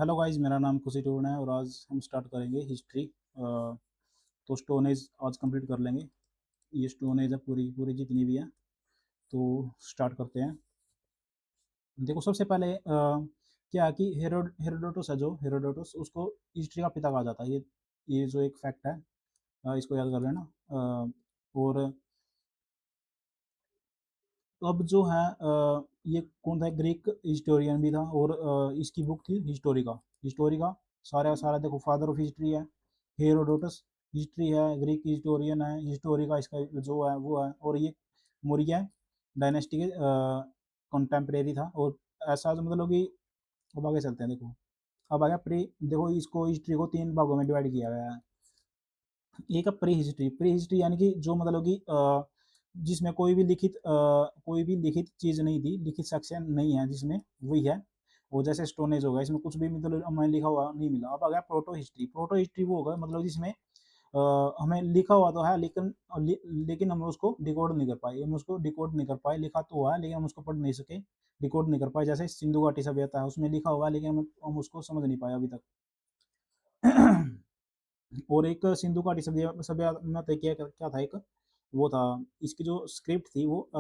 Hello guys, मेरा नाम खुशी टूर्ण है और आज हम स्टार्ट करेंगे हिस्ट्री। तो स्टोन एज आज कंप्लीट कर लेंगे। ये स्टोन एज है पूरी पूरी जितनी भी है। तो स्टार्ट करते हैं। देखो सबसे पहले क्या है कि हेरोडोटस है, जो हेरोडोटस उसको हिस्ट्री का पिता कहा जाता है। ये जो एक फैक्ट है, इसको याद कर लेना। और अब जो है ये कौन था, ग्रीक हिस्टोरियन भी था और इसकी बुक थी हिस्टोरिका। हिस्टोरिका सारा सारा देखो, फादर ऑफ हिस्ट्री है हेरोडोटस। हिस्ट्री है, ग्रीक हिस्टोरियन है, हिस्टोरिका इसका जो है वो है। और ये मौर्य डायनेस्टी के कंटेम्प्रेरी था। और ऐसा जो मतलब कि अब आगे चलते हैं। देखो अब आ गया प्री। देखो इसको हिस्ट्री को तीन भागों में डिवाइड किया गया है। एक है प्री हिस्ट्री। प्री हिस्ट्री यानी कि जो मतलब कि जिसमें कोई भी लिखित चीज़ नहीं थी, लिखित सेक्शन नहीं है जिसमें, वही है। वो जैसे स्टोन एज होगा, इसमें कुछ भी मतलब हमें लिखा हुआ नहीं मिला। अब आ गया प्रोटो हिस्ट्री। प्रोटो हिस्ट्री वो होगा मतलब जिसमें हमें लिखा हुआ तो है, लेकिन हम उसको डिकोड नहीं कर पाए। हम उसको डिकोड नहीं कर पाए। लिखा तो हुआ है लेकिन हम उसको पढ़ नहीं सके, डिकोड नहीं कर पाए। जैसे सिंधु घाटी सभ्यता है, उसमें लिखा हुआ है लेकिन हम उसको समझ नहीं पाए अभी तक। और एक सिंधु घाटी सभ्यता में क्या क्या था, एक वो था। इसकी जो स्क्रिप्ट थी वो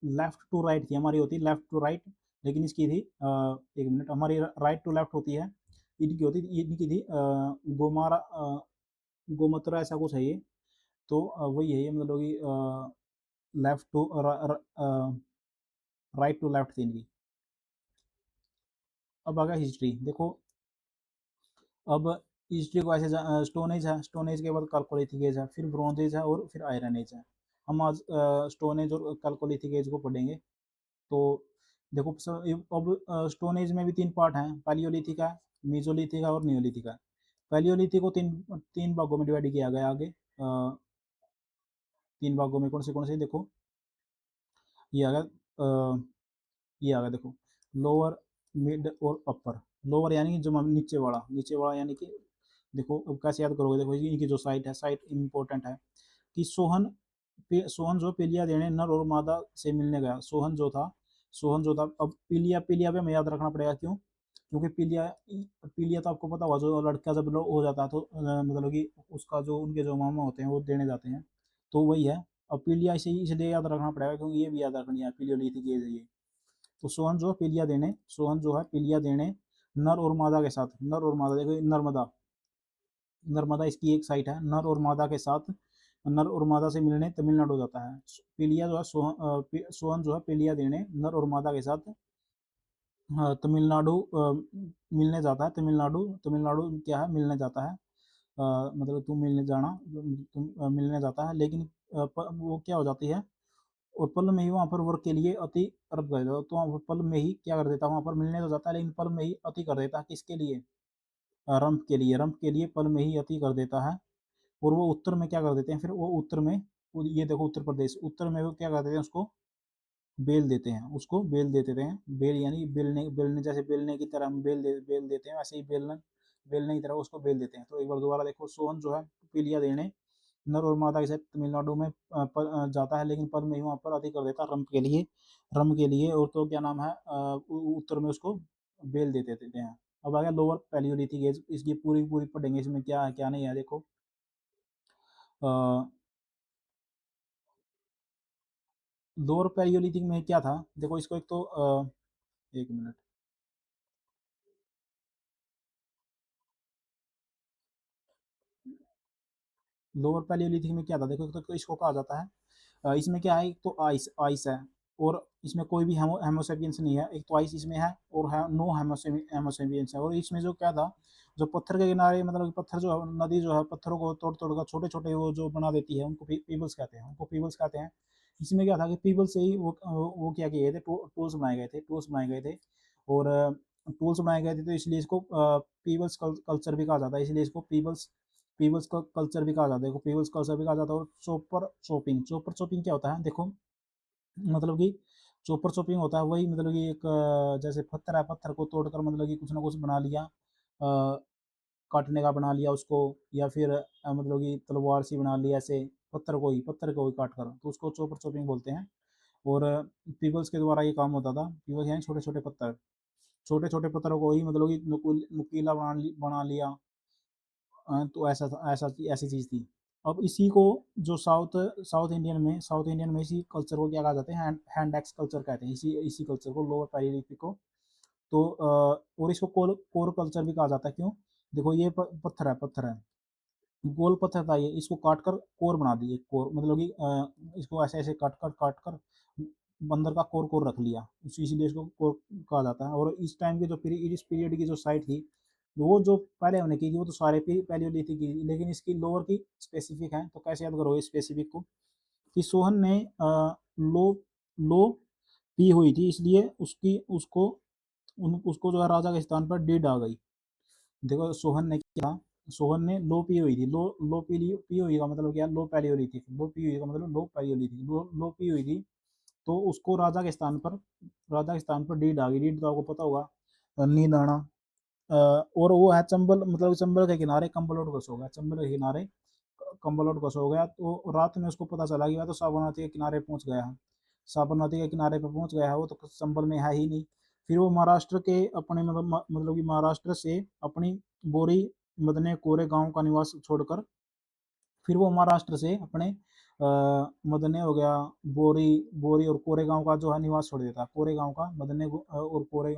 लेफ्ट टू राइट थी। हमारी होती लेफ्ट टू राइट, लेकिन इसकी थी एक मिनट, हमारी राइट टू लेफ्ट होती है। इनकी थी गोमारा गोमत्रा ऐसा कुछ है ये। तो वही है ये, मतलब कि left to right to left थी इनकी। अब आ गया हिस्ट्री। देखो अब हिस्ट्री को ऐसे स्टोन एज है, स्टोन एज के बाद कैलकोलिथिक एज है, फिर ब्रॉन्ज एज है और फिर आयरन एज है। हम आज स्टोन एज और कैलकोलिथिक एज को पढ़ेंगे। तो देखो अब स्टोन एज में भी तीन पार्ट हैं, पैलियोलिथिक है, मेसोलिथिक है और नियोलिथिक है। पैलियोलिथिक को तीन तीन भागों में डिवाइड किया गया आगे। तीन भागों में कौन से देखो, ये आ गया ये आ गया देखो, लोअर मिड और अपर। लोअर यानी कि जो नीचे वाला, नीचे वाला यानी कि देखो अब कैसे याद करोगे। देखो इनकी जो साइट है, साइट इम्पोर्टेंट है कि सोहन जो पिलिया देने नर और मादा से मिलने गया। सोहन जो था अब पिलिया पिलिया पे हमें याद रखना पड़ेगा। क्यों? क्योंकि पिलिया पिलिया तो आपको पता होगा, जो लड़का जब हो जाता है तो मतलब कि उसका जो उनके जो मामा होते हैं वो देने जाते हैं, तो वही है। अब पिलिया इसे इसलिए याद रखना पड़ेगा क्योंकि ये भी याद रखनी है, पिलियोलिथिक एज है ये। तो सोहन जो है पिलिया देने नर और मादा के साथ। नर और मादा देखो, नर्मदा, नर्मदा इसकी एक साइट है। नर और मादा के साथ, नर और मादा से मिलने तमिलनाडु जाता है। पिलिया जो है सोहन जो है पिलिया देने नर और मादा के साथ तमिलनाडु मिलने जाता है। तमिलनाडु तमिलनाडु क्या है, मिलने जाता है। मतलब तुम मिलने जाना, तुम मिलने जाता है। लेकिन वो क्या हो जाती है, और पल में ही वहाँ पर वर्क के लिए अति अरब कर देता। तो वहाँ पल में ही क्या कर देता है, वहाँ पर मिलने तो जाता है लेकिन पल में ही अति कर देता है। किसके लिए? रंप के लिए पल में ही अति कर देता है। और वो उत्तर में क्या कर देते हैं, फिर वो उत्तर में, ये देखो उत्तर प्रदेश, उत्तर में वो क्या कर देते हैं, उसको बेल देते हैं, उसको बेल दे देते हैं। बेल यानी बेलने, बेलने जैसे बेलने की तरह हम बेल देते हैं, वैसे ही बेलने की तरह उसको बेल देते हैं। तो एक बार दोबारा देखो, सोहन जो है पीलिया देने नर और मादा के साथ तमिलनाडु में जाता है लेकिन पल में ही वहाँ पर अति कर देता है रंप के लिए। और तो क्या नाम है, उत्तर में उसको बेल दे देते हैं। अब आ गया लोअर पैलियोलिथिक एज। इसकी पूरी पूरी पढ़ेंगे, इसमें क्या है क्या नहीं है। देखो लोअर पैलियोलिथिक में क्या था, देखो इसको एक तो एक मिनट, लोअर पैलियोलिथिक में क्या था देखो, तो इसको कहा जाता है इसमें क्या है, एक तो आइस आइस है। और इसमें कोई भी हेमोसेपियंस नहीं है। एक तो आइस इसमें है और है नो हेमोसेपियंस है। और इसमें जो क्या था, जो पत्थर के किनारे, मतलब पत्थर जो है, नदी जो है पत्थरों को तोड़ तोड़ कर छोटे छोटे वो जो बना देती है, उनको पीबल्स कहते हैं, इसमें क्या था कि पीबल से ही वो क्या किए थे, टूल्स बनाए गए थे। और टूल्स बनाए गए थे, तो इसलिए इसको पीबल्स कल्चर भी कहा जाता है। इसलिए इसको पीबल्स का कल्चर भी कहा जाता है। देखो पीबल्स कल्चर भी कहा जाता है। और चोपर चोपिंग क्या होता है, देखो मतलब कि चोपर चोपिंग होता है वही, मतलब कि एक जैसे पत्थर है, पत्थर को तोड़कर मतलब कि कुछ ना कुछ बना लिया, काटने का बना लिया उसको, या फिर मतलब कि तलवार सी बना ली ऐसे, पत्थर को ही काट कर, तो उसको चोपर चोपिंग बोलते हैं। और पीबल्स के द्वारा ये काम होता था। पीबल्स यानी छोटे छोटे पत्थर। छोटे छोटे पत्थरों को ही मतलब कि नुकीला बना लिया। तो ऐसी चीज़ थी। अब इसी को जो साउथ इंडियन में इसी कल्चर को क्या कहा जाता है, हैंड एक्स कल्चर कहते हैं, इसी इसी कल्चर को, लोअर पैलियोलिथिक को। तो और इसको कोर कोर कल्चर भी कहा जाता है। क्यों? देखो ये पत्थर है, गोल पत्थर था ये, इसको काट कर कोर बना दिए, कोर मतलब कि इसको ऐसे ऐसे काट कर बंदर का कोर कोर रख लिया, इसीलिए इसको कोर कहा जाता है। और इस टाइम की जो पीरियड, इस पीरियड की जो साइट थी, वो जो पहले होने की थी वो तो सारे पैलियोलिथिक की थी, लेकिन इसकी लोअर की स्पेसिफिक है। तो कैसे याद करोगे स्पेसिफिक को? कि सोहन ने लो लो पी हुई थी, इसलिए उसकी उसको उसको जो है राजा के स्थान पर डीड आ गई। देखो सोहन ने क्या, सोहन ने लो पी हुई थी, लो पी हुई का मतलब क्या, लो पैलियोलिथिक, लो पी हुई का मतलब लो पैलियोलिथिक, लो पी हुई थी। तो उसको राजा के स्थान पर डीड आ गई। डीड तो आपको पता होगा, नींद आना। और वो है चंबल, मतलब चंबल के किनारे कंबल ओढ़ कर सो गया, चंबल के किनारे कंबल ओढ़ कर सो गया। तो रात में उसको पता चला कि वह तो साबरमती के किनारे पहुंच गया है, साबरमती के किनारे पर पहुंच गया है, वो तो चंबल में है ही नहीं। फिर वो महाराष्ट्र के अपने मतलब कि महाराष्ट्र से अपनी बोरी मदने कोरे गांव का निवास छोड़कर, फिर वो महाराष्ट्र से अपने मदने हो गया, बोरी बोरी और कोरे गांव का जो है निवास छोड़ देता है, कोरे गांव का, और कोरे,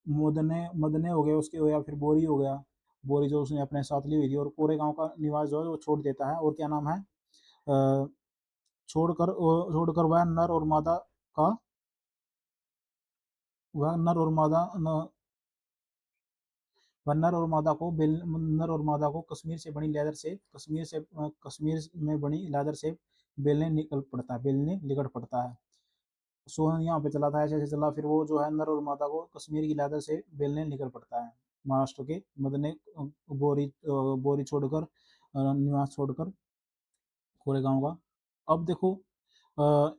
मदने हो गया उसके, हो गया फिर बोरी हो गया, बोरी जो उसने अपने साथ ली हुई थी, और कोरे गांव का निवास जो है वो छोड़ देता है। और क्या नाम है, अ, छोड़कर का वह नर और मादा न, वह नर और मादा को कश्मीर में बनी लेदर से बेलने निकल पड़ता है। सोहन यहाँ पे चला था, ऐसे ऐसे चला, फिर वो जो है नर और मादा को कश्मीर की लेदर से बेलने निकल पड़ता है, महाराष्ट्र के मदने बोरी छोड़कर, निवास छोड़कर, कोरेगांव का। अब देखो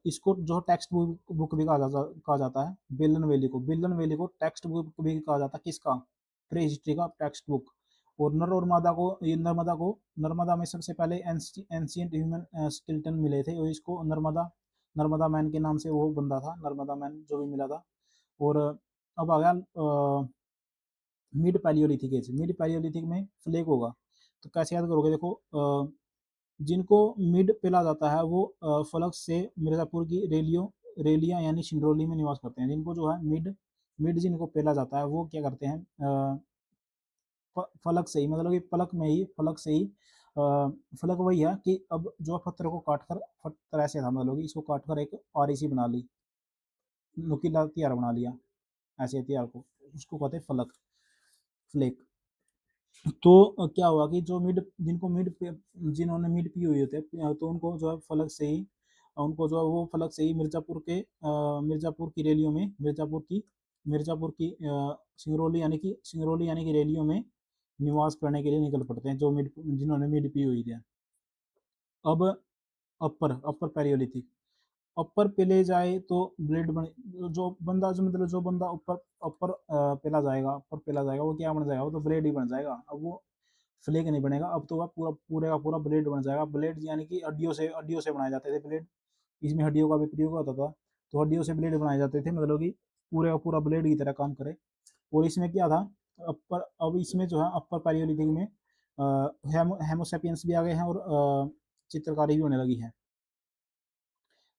इसको जो टेक्स्ट बुक भी कहा जाता है, बेलन वैली को टेक्स्ट बुक भी कहा जाता है, किसका, प्री हिस्ट्री का टेक्स्ट बुक। और नर और मादा को, ये नर्मदा में सबसे पहले एंशियंट ह्यूमन स्केलेटन मिले थे, और इसको नर्मदा मैन के नाम से वो बंदा था, नर्मदा मैन जो भी मिला था। और अब आ गया मिड पैलियोलिथिक में फ्लेक होगा। तो कैसे याद करोगे, देखो जिनको मिड पेला जाता है वो फलक से मिर्जापुर की रेलियां यानी सिंगरौली में निवास करते हैं। जिनको जो है मिड जिनको पेला जाता है वो क्या करते हैं, फलक से ही, मतलब कि फलक से ही, फलक वही है कि अब जो पत्थर को काट कर, पत्थर ऐसे था मतलब कि इसको काट कर एक आरईसी बना ली, नुकीला हथियार बना लिया, ऐसे हथियार को, उसको कहते हैं फलक, फ्लेक। तो क्या हुआ कि जो जिन्होंने मिड पी हुई होते हैं, तो उनको जो है फलक से ही, उनको जो है वो फलक से ही मिर्जापुर की रैलियों में, मिर्जापुर की सिंगरौली यानी कि रैलियों में निवास करने के लिए निकल पड़ते हैं, जिन्होंने मिड पी हुई थी। अब अपर पैलियोलिथिक, अपर पेले जाए तो ब्लेड बन, जो बंदा ऊपर पेला जाएगा, ऊपर पेला जाएगा, वो क्या बन जाएगा, वो तो ब्लेड ही बन जाएगा। अब वो फ्लेक नहीं बनेगा, अब तो वह पूरा पूरे का पूरा ब्लेड बन जाएगा। ब्लेड यानी कि हड्डियों से बनाए जाते थे ब्लेड, इसमें हड्डियों का भी प्रयोग होता था। तो हड्डियों से ब्लेड बनाए जाते थे, मतलब कि पूरे का पूरा ब्लेड की तरह काम करे। और इसमें क्या था, अब इसमें जो है अपर पैलियोलिथिक में हेमोसेपियंस भी आ गए हैं, और चित्रकारी भी होने लगी है।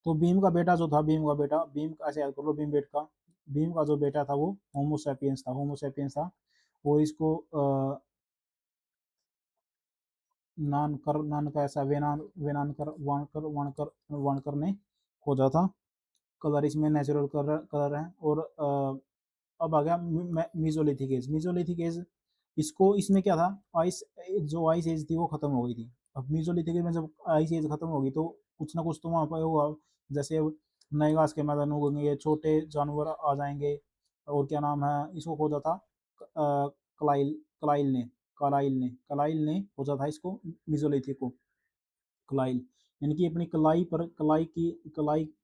तो भीम का बेटा जो था, भीम का ऐसे याद कर लो, भीम का जो बेटा था वो होमोसेपियंस था। वो इसको नान का ऐसा वेनानकर वाणकर ने खोजा था। कलर इसमें नेचुरल कलर है। और अब आ गया मीजोलिथिक एज, इसको, इसमें क्या था, आइस आइस एज थी वो खत्म हो गई थी। अब मीजोलिथिक एज में जब आइस एज खत्म होगी तो कुछ ना कुछ तो वहाँ पर होगा, जैसे नए घास के मैदान उगेंगे, छोटे जानवर आ जाएंगे। और क्या नाम है, इसको खोजा था क्लाइल क्लाइल ने कलाइल ने खोजा था इसको, मीजोलिथिक को। कलाई यानी कि अपनी कलाई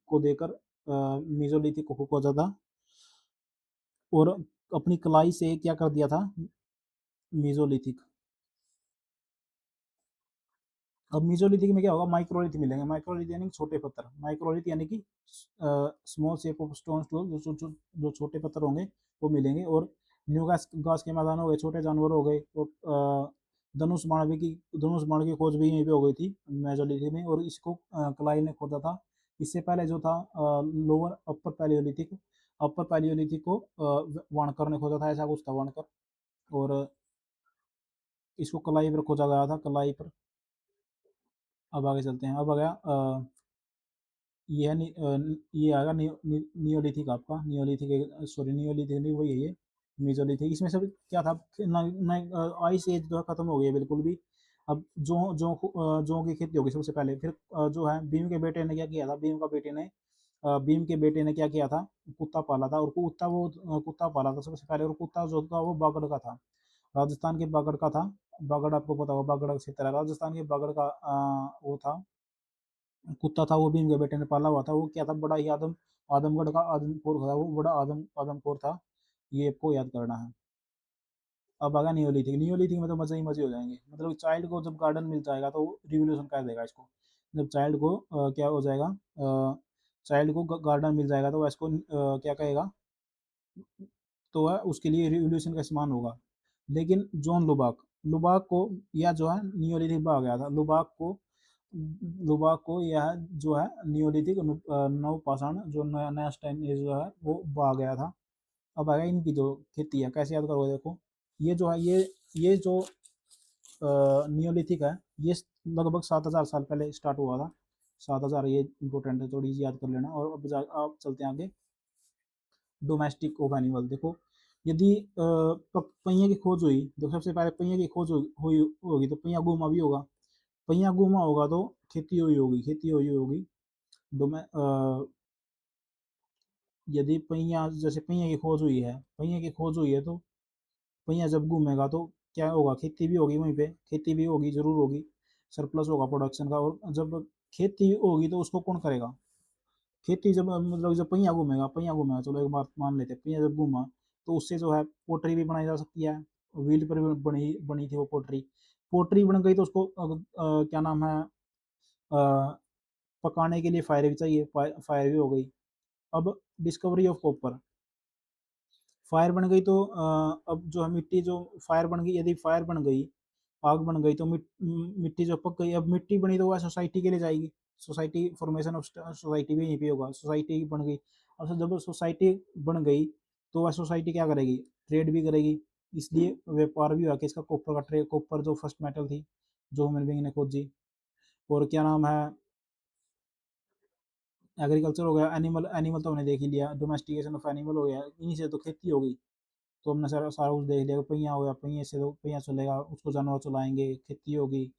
को देकर मेसोलिथिक को खोजा था। और अपनी कलाई से क्या कर दिया था, मेसोलिथिक। अब मेसोलिथिक में क्या होगा, माइक्रोलिथ मिलेंगे, माइक्रोलिथ यानी छोटे पत्थर, माइक्रोलिथ यानी कि स्मॉल शेप ऑफ स्टोन, जो छोटे पत्थर होंगे वो मिलेंगे। और न्यू घास के मैदान हो गए, छोटे जानवर हो गए, और धनुष बाण की खोज भी यहीं पे हो गई थी मेसोलिथिक में, और इसको क्लाइव ने खोदा था। इससे पहले जो था लोअर अपर पैलियोलिथिक, अपर पैलियोलिथिक को वाणकर ने खोदा था, ऐसा कुछ था वाणकर। और इसको कलाई पर खोजा गया था, कलाई पर। अब आगे चलते हैं। अब आ गया ये है ये आएगा नियोलिथिक, आपका नियोलिथिक, सॉरी नियोलिथिक नहीं, वही है ये मेसोलिथिक। इसमें सब क्या था, आइस एज जो है खत्म हो गई है बिल्कुल भी। अब जो की खेती होगी सबसे पहले। फिर जो है भीम के बेटे ने क्या किया था, भीम के बेटे ने क्या किया था, कुत्ता पाला था। और कुत्ता पाला था सबसे पहले, और कुत्ता जो था वो बागड़ का था, राजस्थान के बागड़ का था। बागड़ आपको पता होगा, बागड़ क्षेत्र है राजस्थान के, बागड़ का वो था, कुत्ता था, वो भीम के बेटे ने पाला हुआ था। वो क्या था, बड़ा ही आदमगढ़ का आदमपुर था वो, बड़ा आदमपुर था। ये आपको याद करना है। अब आगा नियोलिथिक। नियोलिथिक में तो मजे ही मजे हो जाएंगे। मतलब चाइल्ड को जब गार्डन मिल जाएगा तो रिवोल्यूशन कर देगा इसको। जब चाइल्ड को क्या हो जाएगा, चाइल्ड को गार्डन मिल जाएगा तो वह इसको क्या कहेगा, तो वह उसके लिए रिवोल्यूशन का समान होगा। लेकिन जॉन लुबाक, लुबाक को यह जो है नियोलिथिक भाग गया था। लुबाक को यह जो है नियोलिथिक नवपाषाण जो नया नया स्टाइल जो है वो भाग गया था। अब आएगा इनकी जो खेती है, कैसे याद करोगे, देखो ये जो है ये जो नियोलिथिक है, ये लगभग 7,000 साल पहले स्टार्ट हुआ था। 7,000, ये इंपॉर्टेंट है, थोड़ी सी याद कर लेना। और अब चलते हैं आगे। डोमेस्टिक ऑफ एनिमल, देखो यदि पहिए की खोज हुई, देखो सबसे पहले पहिए की खोज हुई होगी तो पहिया घूमा भी होगा। पहिया घूमा होगा तो खेती हुई होगी। डोमे यदि पहिया, जैसे पहिए की खोज हुई है तो पहिया जब घूमेगा तो क्या होगा, खेती भी होगी वहीं पे, खेती भी होगी, जरूर होगी, सरप्लस होगा प्रोडक्शन का। और जब खेती होगी तो उसको कौन करेगा, खेती जब मतलब जब पहिया घूमेगा, चलो एक बात मान लेते हैं, पहिया जब घूमा तो उससे जो है पोट्री भी बनाई जा सकती है। व्हील पर भी बनी बनी थी वो पोट्री। पोट्री बन गई तो उसको क्या नाम है, पकाने के लिए फायर भी चाहिए, फायर भी हो गई। अब डिस्कवरी ऑफ कॉपर, फायर बन गई तो अब जो है मिट्टी जो फायर बन गई, यदि फायर बन गई, आग बन गई तो मिट्टी जो पक गई, अब मिट्टी बनी तो वह सोसाइटी के लिए जाएगी। सोसाइटी, फॉर्मेशन ऑफ सोसाइटी भी यहीं पे होगा, सोसाइटी बन गई। और जब सोसाइटी बन गई तो वह सोसाइटी क्या करेगी, ट्रेड भी करेगी। इसलिए व्यापार भी हुआ कि इसका कॉपर का ट्रेड, कॉपर जो फर्स्ट मेटल थी जो ह्यूमन बीइंग ने खोजी। और क्या नाम है, एग्रीकल्चर हो गया, एनिमल एनिमल तो हमने देख ही लिया, डोमेस्टिकेशन ऑफ एनिमल हो गया, इन्हीं से तो खेती होगी। तो हमने सारा सारा कुछ देख लिया, पहिया हो गया, पहिए से तो पहिया चलेगा, उसको जानवर चलाएंगे, खेती होगी।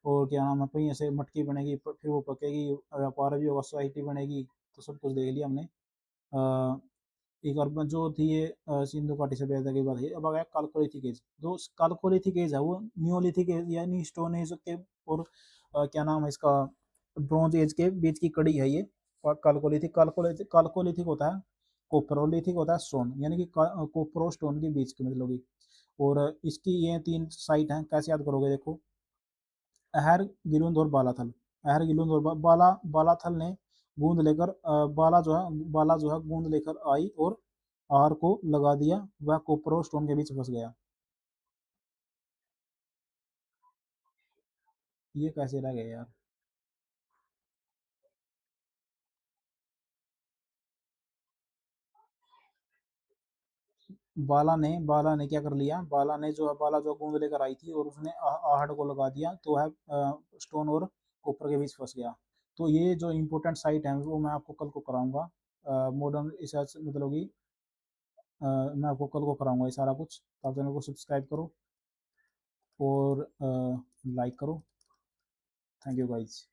और क्या नाम है, पहिए से मटकी बनेगी, फिर वो पकेगी, व्यापार भी होगा, सोसाइटी बनेगी। तो सब कुछ देख लिया हमने। एक अर्बन जो थी ये सिंधु घाटी सभ्यता की बात है। अब आ गया कालकोलिथिक एज। जो कालकोलिथिक एज है वो नियोलिथिक एज यानी स्टोन एज के और क्या नाम है इसका, ब्रॉन्ज एज के बीच की कड़ी है ये। कालकोलिथिक होता है कॉपर, और लिथिक होता है स्टोन, यानी कि कॉपर और स्टोन के बीच की मतलब की। और इसकी ये 3 साइट हैं, कैसे याद करोगे, देखो अहर, गिलुंद और बालाथल। अहर, गिलुंद और बालाथल ने बूंद लेकर बाला जो है बूंद लेकर आई और आहार को लगा दिया, वह कॉपर और स्टोन के बीच फंस गया। ये कैसे रह गया यार। बाला ने क्या कर लिया, बाला जो बूंद लेकर आई थी और उसने आहड़ को लगा दिया, तो है स्टोन और कॉपर के बीच फंस गया। तो ये जो इम्पोर्टेंट साइट है वो मैं आपको कल को कराऊंगा, मॉडर्न रिसर्च मतलब कि मैं आपको कल को कराऊंगा ये सारा कुछ। तो आप चैनल को सब्सक्राइब करो और लाइक करो। Thank you guys.